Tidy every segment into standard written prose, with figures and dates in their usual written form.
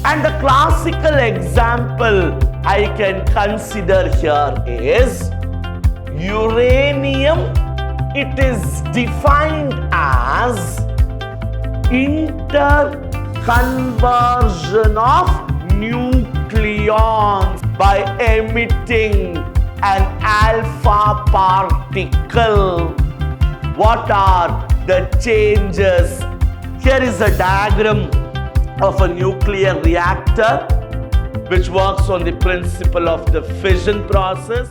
And the classical example I can consider here is uranium. It is defined as interconversion of nucleons by emitting an alpha particle. What are the changes? Here is a diagram of a nuclear reactor which works on the principle of the fission process.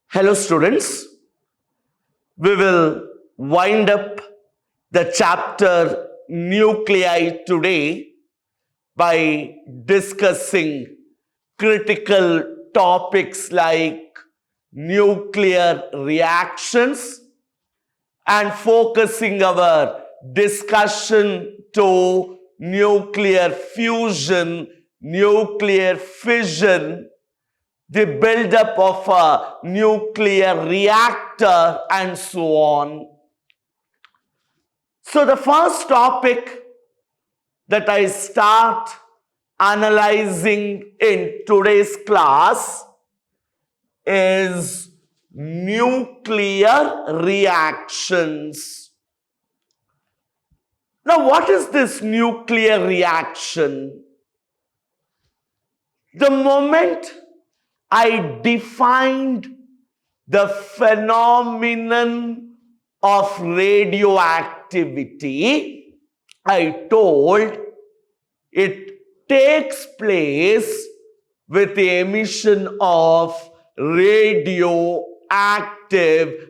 Hello students, we will wind up the chapter nuclei today by discussing critical topics like nuclear reactions and focusing our discussion to nuclear fusion, nuclear fission, the buildup of a nuclear reactor, and so on. So the first topic that I start analyzing in today's class is nuclear reactions. Now, what is this nuclear reaction? The moment I defined the phenomenon of radioactivity, I told it takes place with the emission of radioactive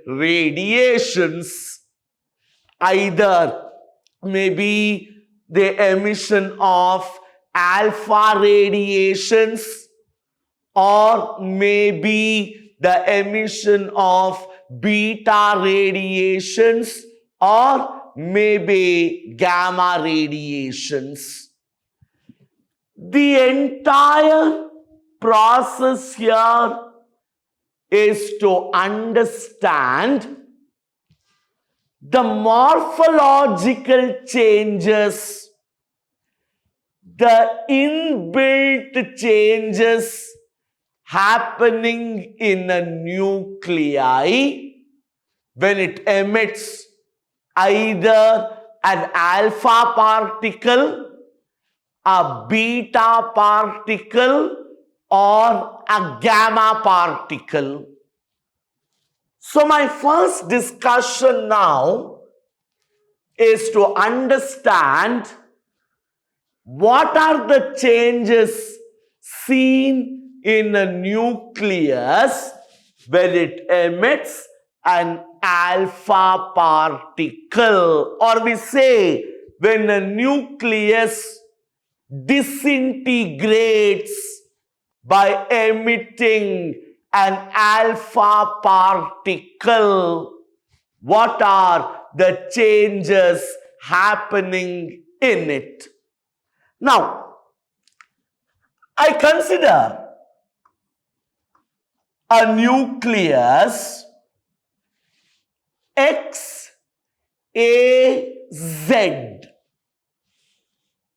radiations, either maybe the emission of alpha radiations or maybe the emission of beta radiations or maybe gamma radiations. The entire process here is to understand the morphological changes, the inbuilt changes happening in a nuclei when it emits either an alpha particle, a beta particle, or a gamma particle. So my first discussion now is to understand what are the changes seen in a nucleus when it emits an alpha particle, or we say when a nucleus disintegrates by emitting an alpha particle. What are the changes happening in it? Now, I consider a nucleus XAZ,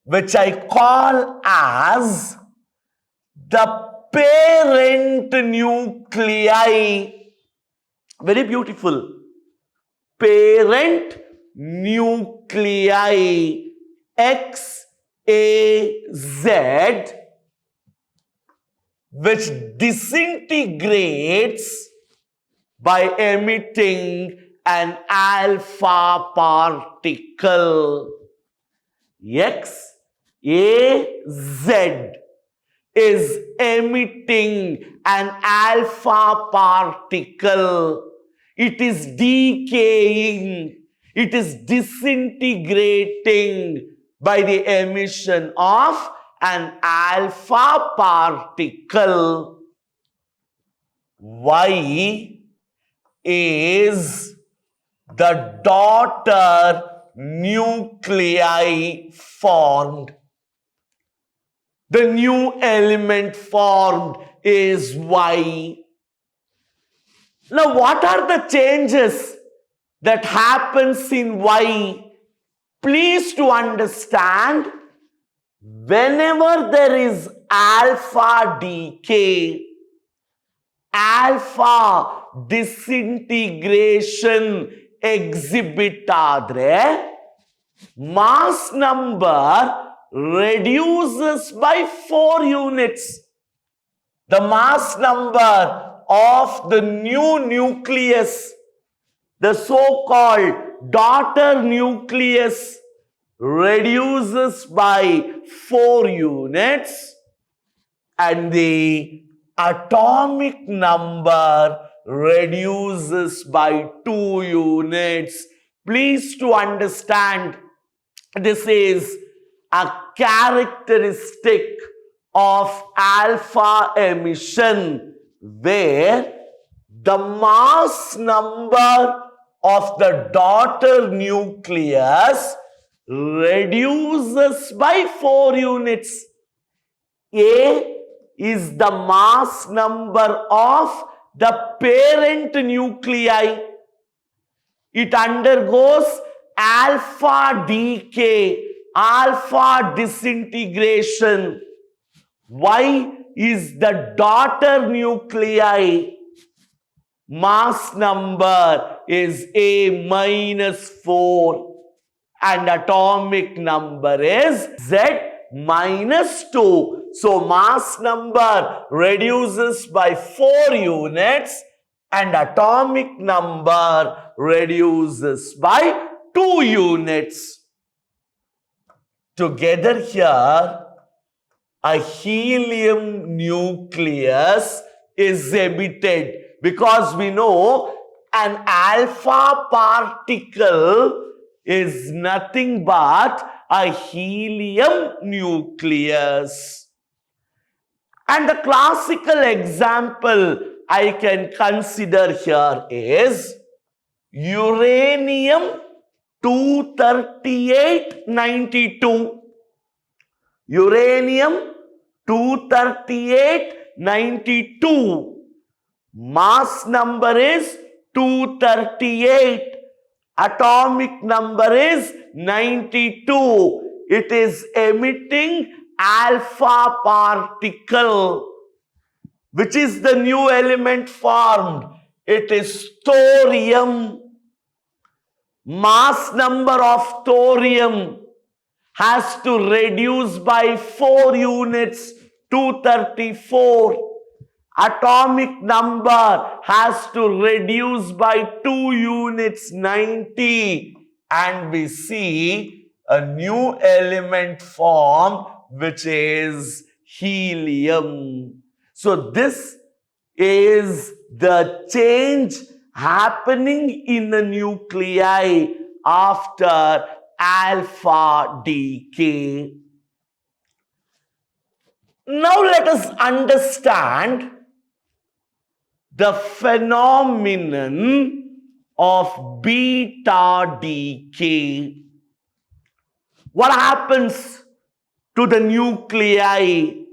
which I call as the parent nuclei. Very beautiful. Parent nuclei XAZ, which disintegrates by emitting an alpha particle. XAZ is emitting an alpha particle. It is decaying. It is disintegrating by the emission of an alpha particle. Y is the daughter nuclei formed. The new element formed is Y. Now, what are the changes that happens in Y, please to understand, whenever there is alpha decay, alpha disintegration exhibit ಆದರೆ mass number reduces by 4 units. The mass number of the new nucleus, the so-called daughter nucleus, reduces by 4 units, and the atomic number reduces by 2 units. Please to understand, this is a characteristic of alpha emission, where the mass number of the daughter nucleus reduces by 4 units. A is the mass number of the parent nuclei. It undergoes alpha decay, alpha disintegration. Y is the daughter nuclei. Mass number is A minus 4 and atomic number is Z minus 2. So mass number reduces by 4 units and atomic number reduces by 2 units. Together here, a helium nucleus is emitted, because we know an alpha particle is nothing but a helium nucleus. And the classical example I can consider here is uranium-238-92. Uranium-238-92. Mass number is 238. Atomic number is 92. It is emitting alpha particle. Which is the new element formed? It is thorium. Mass number of thorium has to reduce by 4 units, 234. Atomic number has to reduce by 2 units, 90. And we see a new element formed, which is helium. So this is the change happening in the nuclei after alpha decay. Now let us understand the phenomenon of beta decay. What happens to the nuclei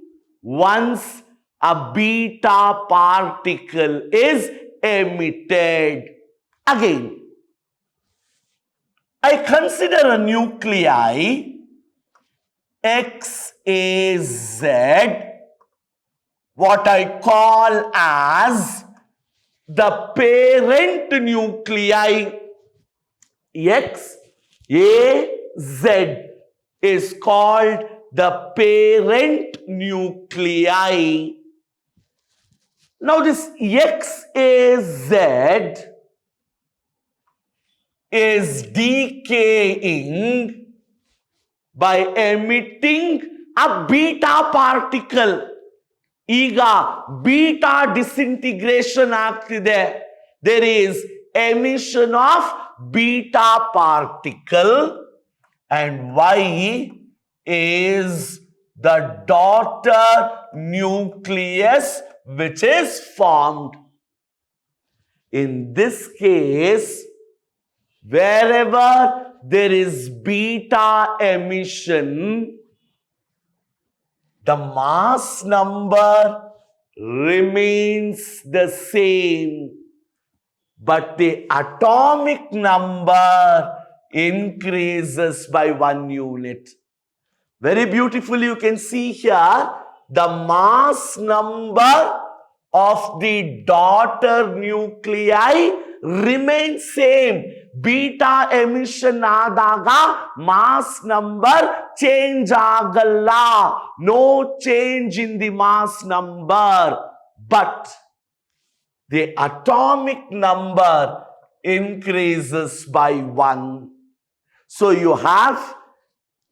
once a beta particle is emitted? Again, I consider a nuclei XAZ, what I call as the parent nuclei. XAZ is called the parent nuclei. Now this XAZ is decaying by emitting a beta particle. ಈಗ beta disintegration ಆಗ್ತಿದೆ. There is emission of beta particle, and Y is the daughter nucleus which is formed. In this case, wherever there is beta emission, the mass number remains the same. but the atomic number increases by 1 unit. Very beautifully, you can see here the mass number of the daughter nuclei remains same. Beta emission adaga mass number change agalla. No change in the mass number, but the atomic number increases by 1. So you have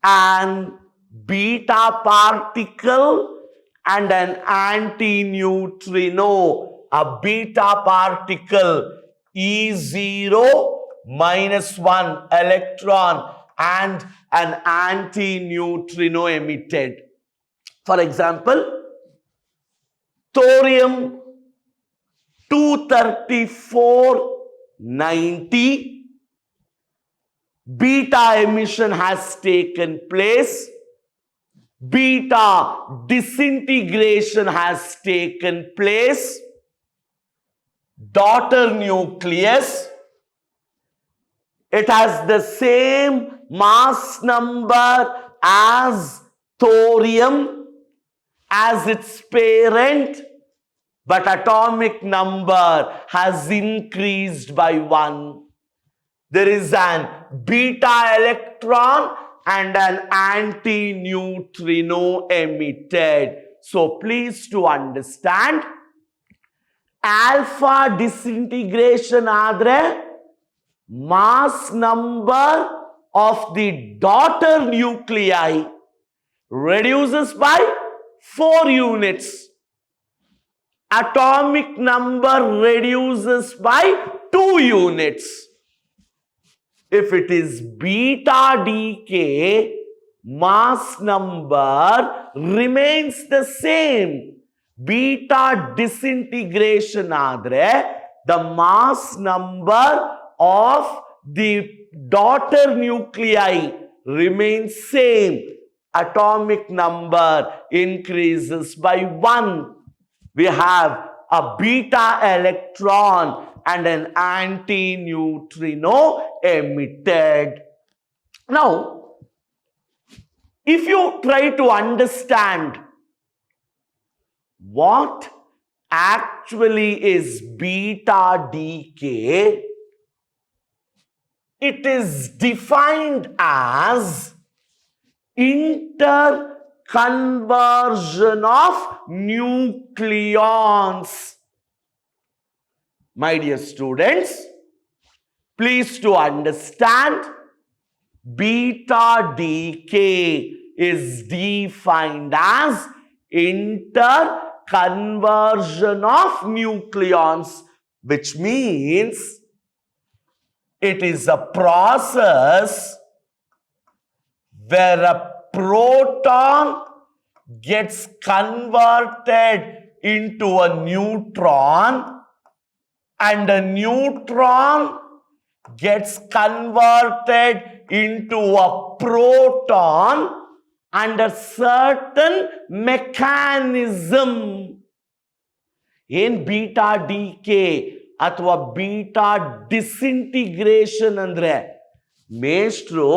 an beta particle and an antineutrino. A beta particle E0 minus 1 electron and an antineutrino emitted. For example, thorium 23490, beta emission has taken place. Beta disintegration has taken place. Daughter nucleus, it has the same mass number as thorium as its parent, but atomic number has increased by 1. There is an beta electron and an antineutrino emitted. So please to understand, alpha disintegration adre mass number of the daughter nuclei reduces by 4 units. Atomic number reduces by 2 units. If it is beta decay, mass number remains the same. Beta disintegration adre, the mass number of the daughter nuclei remains same. Atomic number increases by 1. We have a beta electron and an antineutrino emitted. Now, if you try to understand what actually is beta decay, it is defined as interconversion of nucleons. My dear students, please to understand, beta decay is defined as interconversion of nucleons, which means it is a process where a proton gets converted into a neutron and a neutron gets converted into a proton under certain mechanism. In beta decay ಅಥವಾ beta disintegration ಅಂದ್ರೆ ಮೇಷ್ಟ್ರು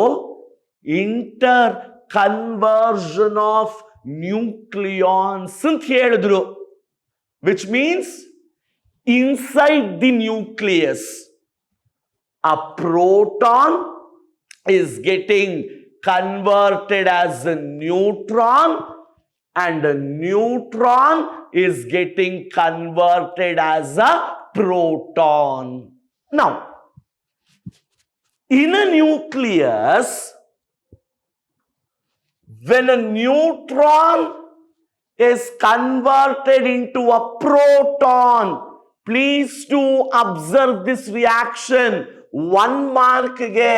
interconversion of nucleons ಅಂತ ಹೇಳಿದ್ರು, which means inside the nucleus a proton is getting converted as a neutron and a neutron is getting converted as a proton. Now, in a nucleus, when a neutron is converted into a proton, please to observe this reaction. 1 mark ge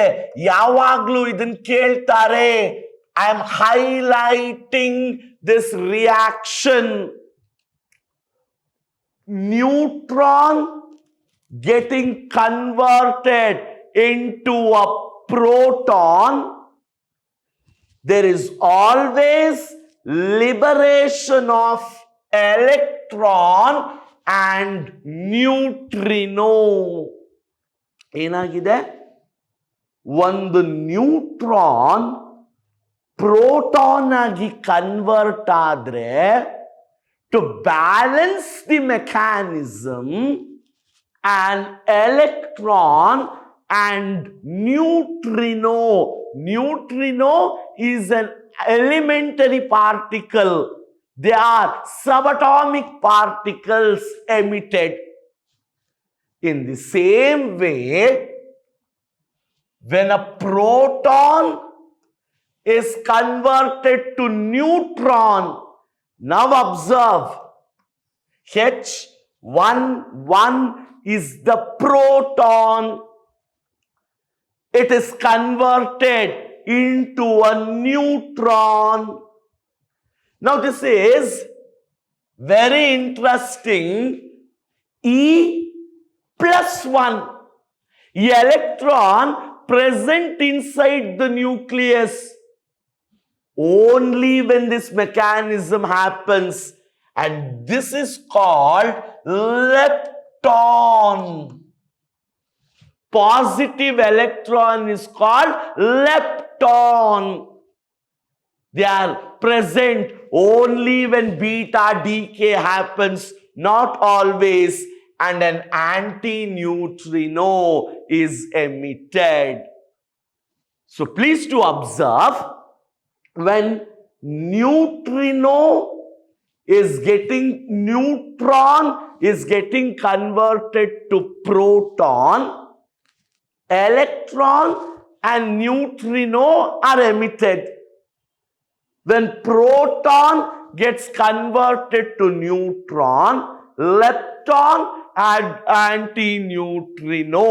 yavaglu idan keltare. I am highlighting this reaction. Neutron getting converted into a proton, there is always liberation of electron and neutrino. ಏನಾಗಿದೆ? ಒಂದು neutron proton ಆಗಿ convert ಆದ್ರೆ, to balance the mechanism, an electron and neutrino is an elementary particle. They are subatomic particles emitted. In the same way, when a proton is converted to neutron, now observe, H11 is the proton. It is converted into a neutron. Now this is very interesting. E+1, the electron present inside the nucleus. Only when this mechanism happens, and this is called lepton. Positive electron is called lepton. They are present only when beta decay happens, not always, and an antineutrino is emitted. So please to observe, when neutron is getting converted to proton, electron and neutrino are emitted. When proton gets converted to neutron, lepton and antineutrino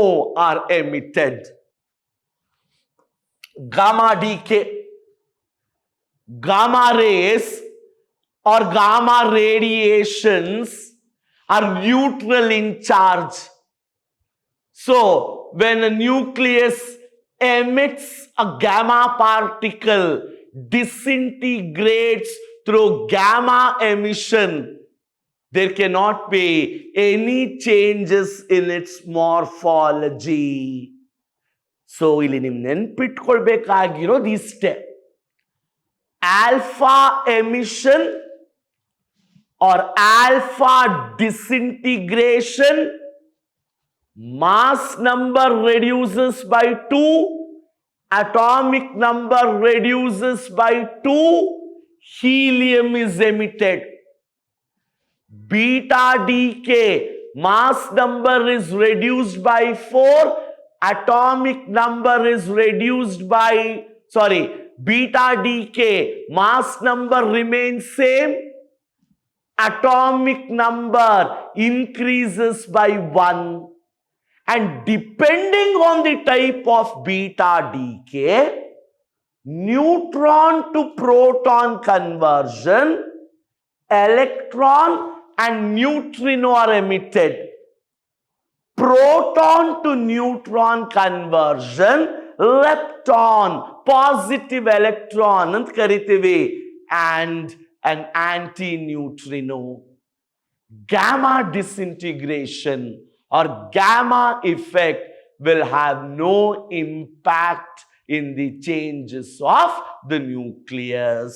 are emitted. Gamma decay. Gamma rays or gamma radiations are neutral in charge. So, when a nucleus emits a gamma particle, disintegrates through gamma emission, there cannot be any changes in its morphology. So, ಇಲ್ಲಿ ನೀವು ನೆನ್ಪಿಟ್ಕೊಳ್ಬೇಕಾಗಿರೋದು ಇಷ್ಟೇ. Alpha emission or alpha disintegration, mass number reduces by 2, atomic number reduces by 2, helium is emitted. Beta decay, mass number is reduced by 4, atomic number is reduced by, beta decay, mass number remains same, atomic number increases by 1. And depending on the type of beta decay, neutron to proton conversion, electron and neutrino are emitted. Proton to neutron conversion, lepton, positive electron ant karitivi, and an antineutrino. Gamma disintegration or gamma effect will have no impact in the changes of the nucleus.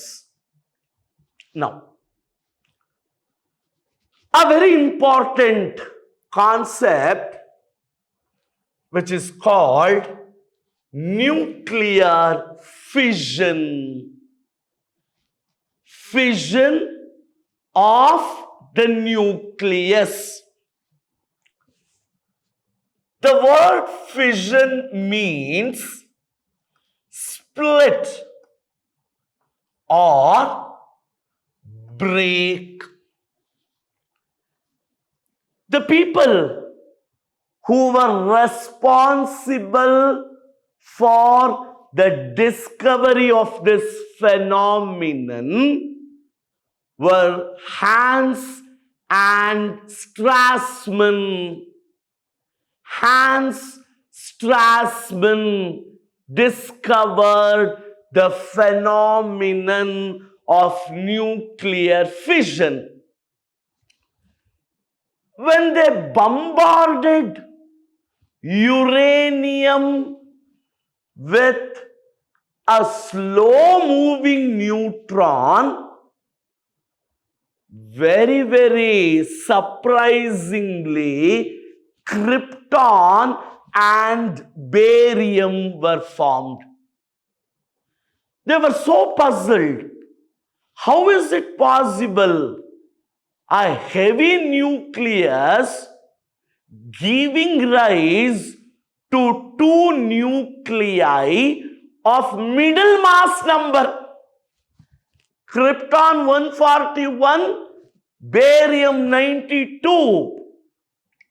Now, a very important concept which is called nuclear fission. Fission of the nucleus. The word fission means split or break. The people who were responsible for the discovery of this phenomenon were Hans and Strassmann. Hans Strassmann discovered the phenomenon of nuclear fission. When they bombarded uranium with a slow moving neutron, very, very surprisingly, krypton and barium were formed. They were so puzzled. How is it possible? A heavy nucleus giving rise to two nuclei of middle mass number. Krypton 141, barium 92.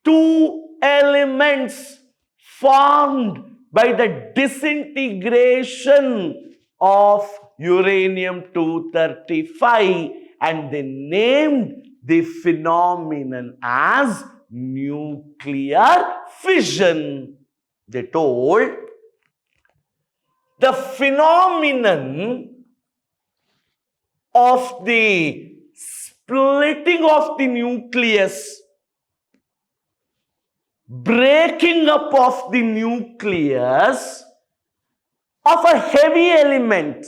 Two elements formed by the disintegration of uranium-235, and they named the phenomenon as nuclear fission. They told the phenomenon of the splitting of the nucleus, breaking up of the nucleus of a heavy element.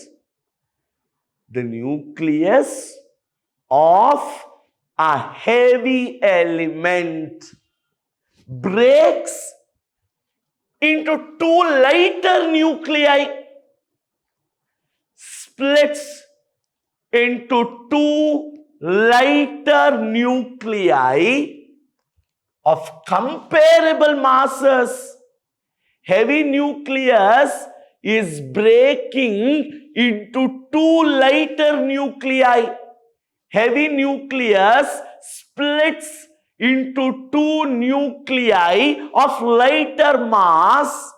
The nucleus of a heavy element breaks into two lighter nuclei, splits into two lighter nuclei of comparable masses. Heavy nucleus is breaking into two lighter nuclei. Heavy nucleus splits into two nuclei of lighter mass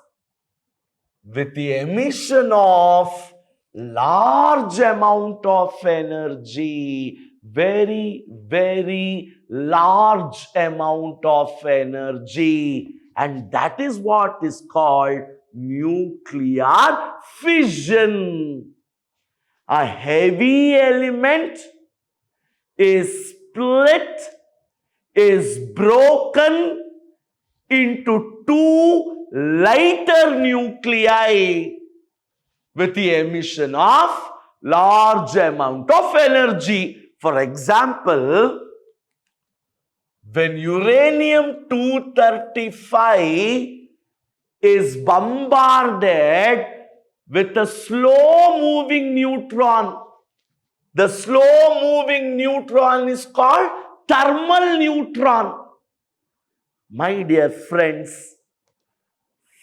with the emission of large amount of energy, very, very large amount of energy, and that is what is called nuclear fission. A heavy element is split, is broken into two lighter nuclei with the emission of large amount of energy. For example, when uranium-235 is bombarded with a slow-moving neutron, the slow-moving neutron is called thermal neutron. My dear friends,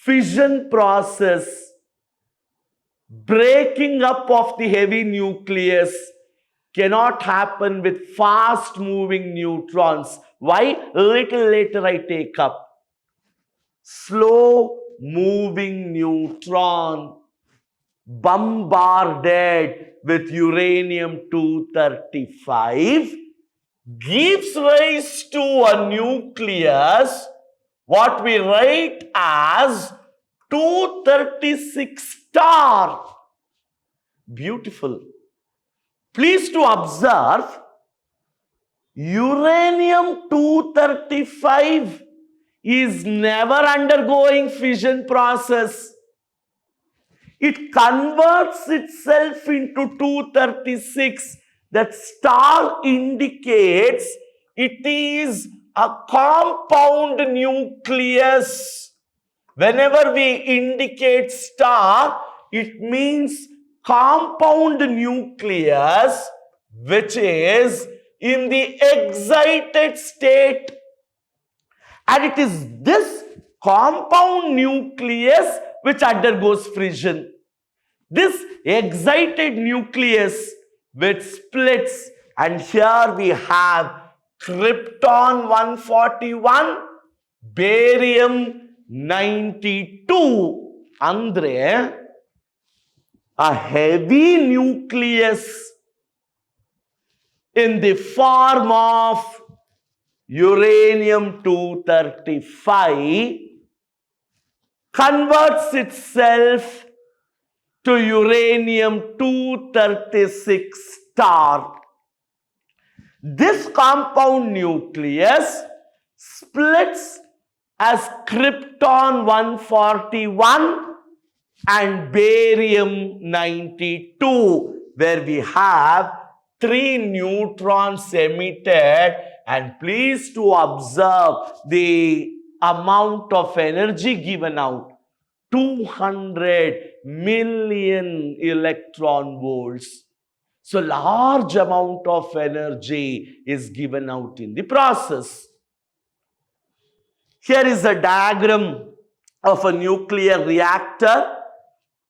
fission process, breaking up of the heavy nucleus, cannot happen with fast moving neutrons. Why? Little later I take up. Slow moving neutron bombarded with uranium-235 gives rise to a nucleus, what we write as 236 star. Beautiful. Please to observe, uranium-235 is never undergoing fission process. It converts itself into 236. That star indicates it is a compound nucleus. Whenever we indicate star, it means compound nucleus which is in the excited state. And it is this compound nucleus which undergoes fission. This excited nucleus which splits, and here we have krypton 141, barium 92. Andre, a heavy nucleus in the form of uranium-235 converts itself to uranium-236 star. This compound nucleus splits as krypton 141 and barium 92, where we have 3 neutrons emitted. And please to observe the amount of energy given out, 200 million electron volts. So large amount of energy is given out in the process. Here is a diagram of a nuclear reactor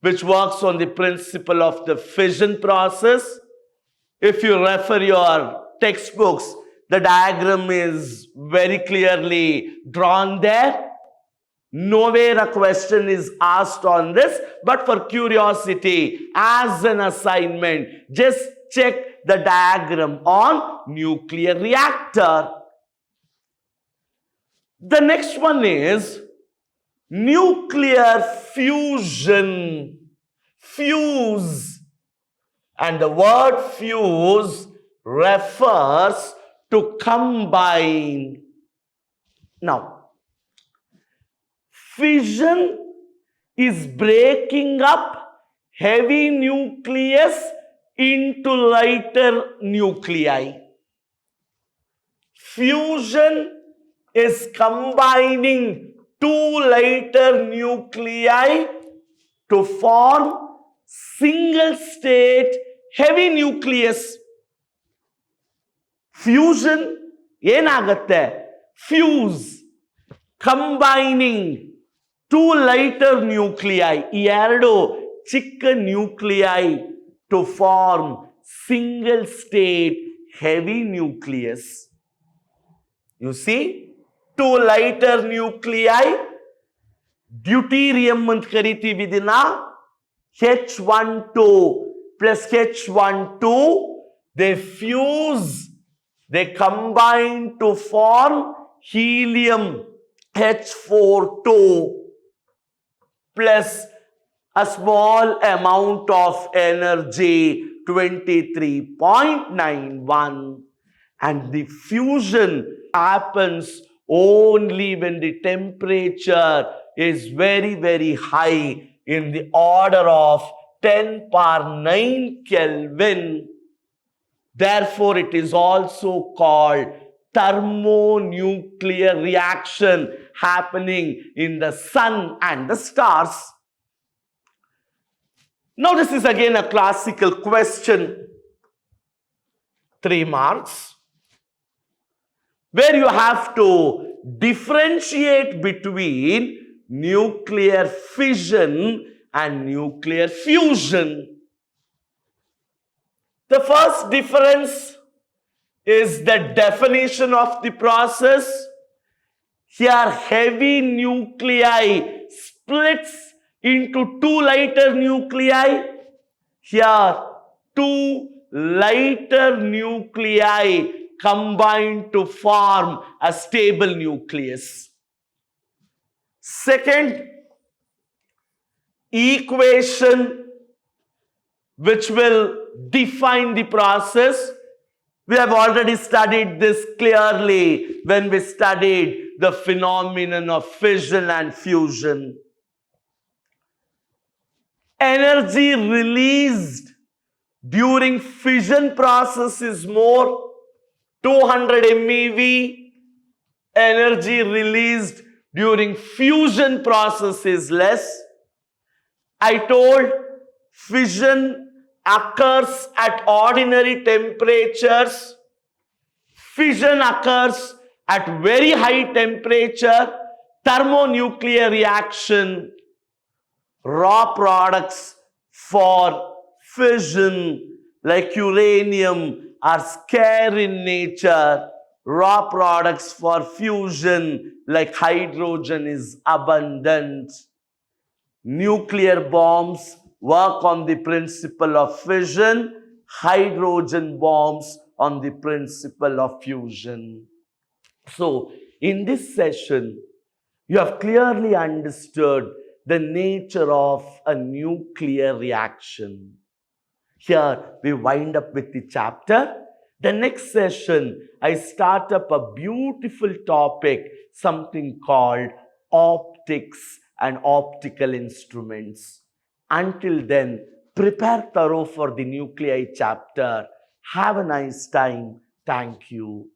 which works on the principle of the fission process. If you refer your textbooks, the diagram is very clearly drawn there. Nowhere a question is asked on this, but for curiosity, as an assignment, just check the diagram on nuclear reactor. The next one is nuclear fusion. Fuse. And the word fuse refers to combine. Now, fission is breaking up heavy nucleus into lighter nuclei. Fusion is combining 2 lighter nuclei to form single state heavy nucleus. Fusion ಏನಾಗುತ್ತೆ? Fuse, combining 2 lighter nuclei, ಈ 2 ಚಿಕ್ಕ nuclei to form single state heavy nucleus. You see, 2 lighter nuclei, deuterium ಅಂತ ಕರಿತೀವಿ ಇದನ್ನ, H12 plus H12, they fuse, they combine to form helium H42 plus a small amount of energy, 23.91. And the fusion happens only when the temperature is very, very high, in the order of 10 power 9 Kelvin. Therefore, it is also called thermonuclear reaction happening in the sun and the stars. Now, this is again a classical question, 3 marks, where you have to differentiate between nuclear fission and nuclear fusion. The first difference is the definition of the process. Here, heavy nuclei splits into 2 lighter nuclei. Here, 2 lighter nuclei combine to form a stable nucleus. Second equation which will define the process, we have already studied this clearly when we studied the phenomenon of fission and fusion. Energy released during fission process is more, 200 MeV. Energy released during fusion process is less. I told fission occurs at ordinary temperatures. Fission occurs at very high temperature. Thermonuclear reaction, raw products for fission like uranium are scarce in nature. Raw products for fusion like hydrogen is abundant. Nuclear bombs work on the principle of fission, hydrogen bombs on the principle of fusion. So, in this session, you have clearly understood the nature of a nuclear reaction. Here, we wind up with the chapter. The next session, I start up a beautiful topic, something called optics and optical instruments. Until then, prepare thorough for the nuclei chapter. Have a nice time. Thank you.